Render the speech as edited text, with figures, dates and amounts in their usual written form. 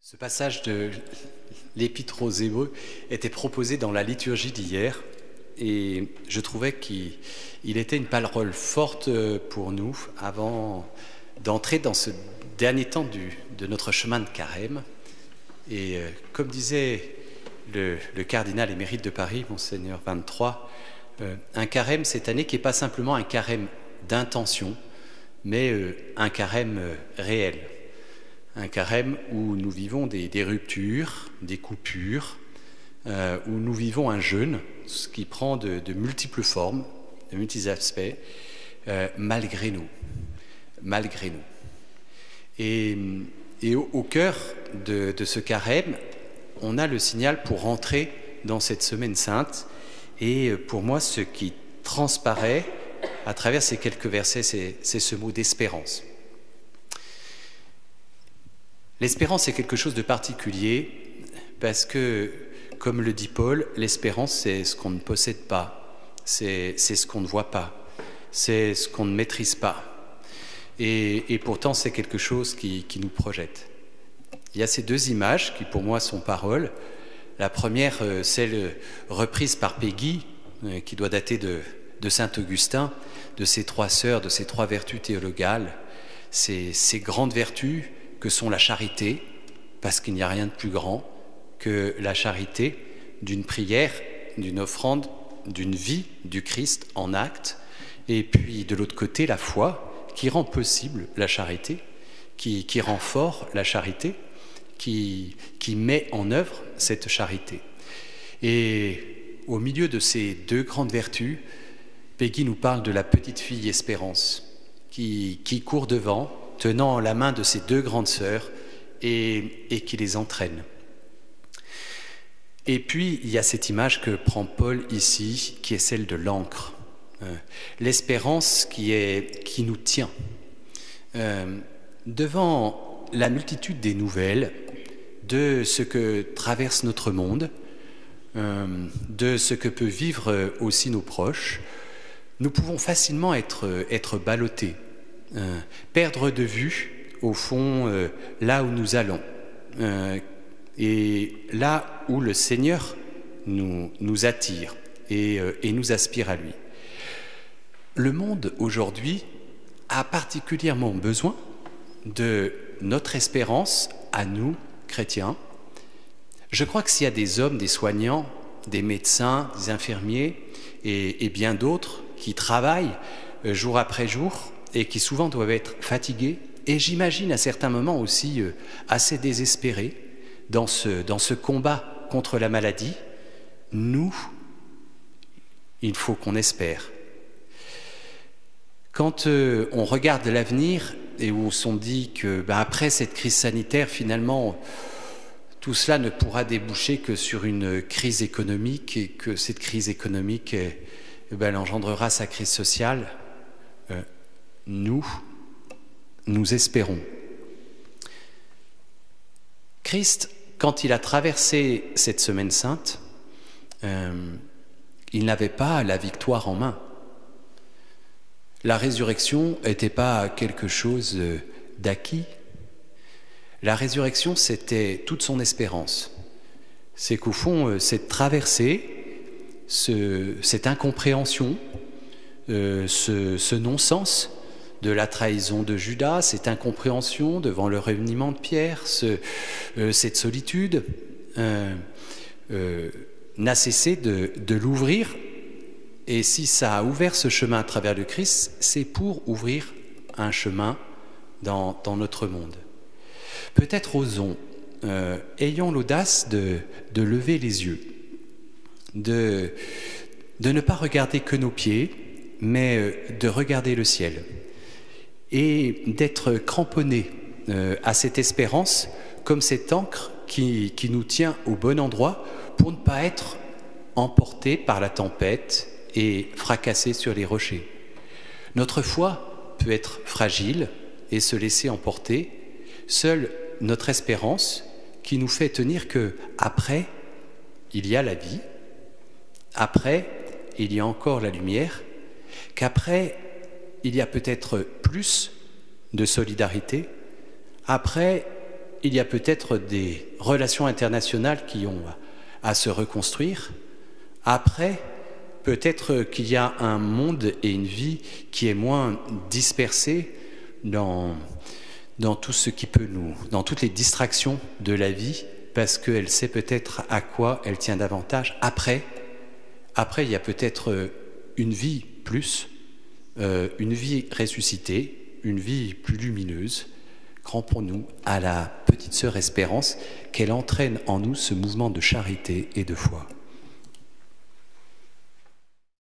Ce passage de l'Épître aux Hébreux était proposé dans la liturgie d'hier et je trouvais qu'il était une parole forte pour nous avant d'entrer dans ce dernier temps de notre chemin de carême. Et comme disait le cardinal émérite de Paris, Monseigneur 23, un carême cette année qui n'est pas simplement un carême d'intention, mais un carême réel. Un carême où nous vivons des ruptures, des coupures, où nous vivons un jeûne, ce qui prend de multiples formes, de multiples aspects, malgré nous. Malgré nous. Et au cœur de ce carême, on a le signal pour rentrer dans cette semaine sainte. Et pour moi, ce qui transparaît à travers ces quelques versets, c'est ce mot d'espérance. L'espérance est quelque chose de particulier parce que, comme le dit Paul, l'espérance c'est ce qu'on ne possède pas, c'est ce qu'on ne voit pas, c'est ce qu'on ne maîtrise pas. Et pourtant c'est quelque chose qui nous projette. Il y a ces deux images qui pour moi sont paroles. La première, celle reprise par Péguy, qui doit dater de saint Augustin, de ces trois sœurs, de ces trois vertus théologales, ces grandes vertus que sont la charité, parce qu'il n'y a rien de plus grand que la charité d'une prière, d'une offrande, d'une vie du Christ en acte, et puis de l'autre côté la foi qui rend possible la charité, qui rend fort la charité, qui met en œuvre cette charité. Et au milieu de ces deux grandes vertus, Péguy nous parle de la petite fille Espérance, qui court devant, tenant la main de ses deux grandes sœurs et qui les entraîne. Et puis, il y a cette image que prend Paul ici, qui est celle de l'ancre. L'espérance qui nous tient. Devant la multitude des nouvelles, de ce que traverse notre monde, de ce que peut vivre aussi nos proches, nous pouvons facilement être ballottés. Perdre de vue, au fond, là où nous allons, et là où le Seigneur nous attire et nous aspire à lui. Le monde aujourd'hui a particulièrement besoin de notre espérance à nous, chrétiens. Je crois que s'il y a des hommes, des soignants, des médecins, des infirmiers et bien d'autres qui travaillent jour après jour, et qui souvent doivent être fatigués, et j'imagine à certains moments aussi assez désespérés dans ce combat contre la maladie, nous, il faut qu'on espère. Quand on regarde l'avenir et où on se dit que après cette crise sanitaire, finalement, tout cela ne pourra déboucher que sur une crise économique et que cette crise économique elle engendrera sa crise sociale, nous espérons. Christ, quand il a traversé cette semaine sainte, il n'avait pas la victoire en main. La résurrection n'était pas quelque chose d'acquis. La résurrection, c'était toute son espérance. C'est qu'au fond, cette traversée, cette incompréhension, ce non-sens de la trahison de Judas, cette incompréhension devant le reniement de Pierre, cette solitude n'a cessé de l'ouvrir. Et si ça a ouvert ce chemin à travers le Christ, c'est pour ouvrir un chemin dans notre monde. Peut-être osons, ayons l'audace de lever les yeux, de ne pas regarder que nos pieds, mais de regarder le ciel et d'être cramponnés à cette espérance comme cette ancre qui nous tient au bon endroit pour ne pas être emportés par la tempête et fracassés sur les rochers. Notre foi peut être fragile et se laisser emporter. Seule notre espérance qui nous fait tenir que après il y a la vie, après il y a encore la lumière, qu'après il y a peut-être plus de solidarité, après il y a peut-être des relations internationales qui ont à se reconstruire. Après, peut-être qu'il y a un monde et une vie qui est moins dispersée dans tout ce qui peut dans toutes les distractions de la vie, parce qu'elle sait peut-être à quoi elle tient davantage. Après, il y a peut-être une vie plus, une vie ressuscitée, une vie plus lumineuse. Crampons-nous à la petite sœur Espérance, qu'elle entraîne en nous ce mouvement de charité et de foi.